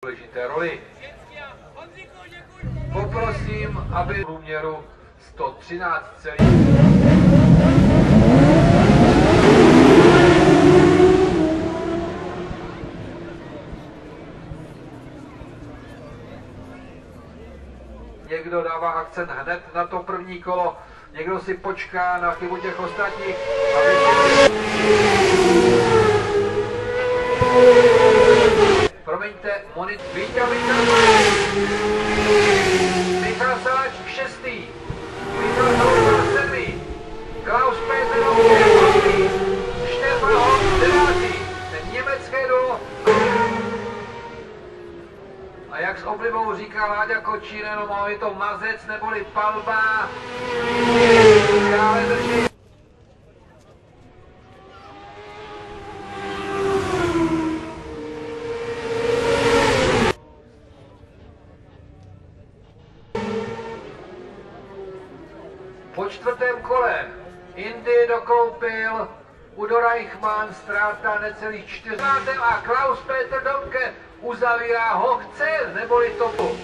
důležité roli. Poprosím, aby v průměru 113 celý. Někdo dává akcent hned na to první kolo, někdo si počká na chybu těch ostatních. Promiňte, Vítě Michal Saláč 6. Michal Saláč 7. Klaus Peter 8. Štefan Hon 9. Ten německé duo. A jak s oblibou říká Láďa Kočíren, no, je to mazec neboli palba. Krále drží. Po čtvrtém kole Indy dokoupil Udo Reichmann, ztráta necelých 4. A Klaus Peter Domke uzavírá Hochce, neboli topu.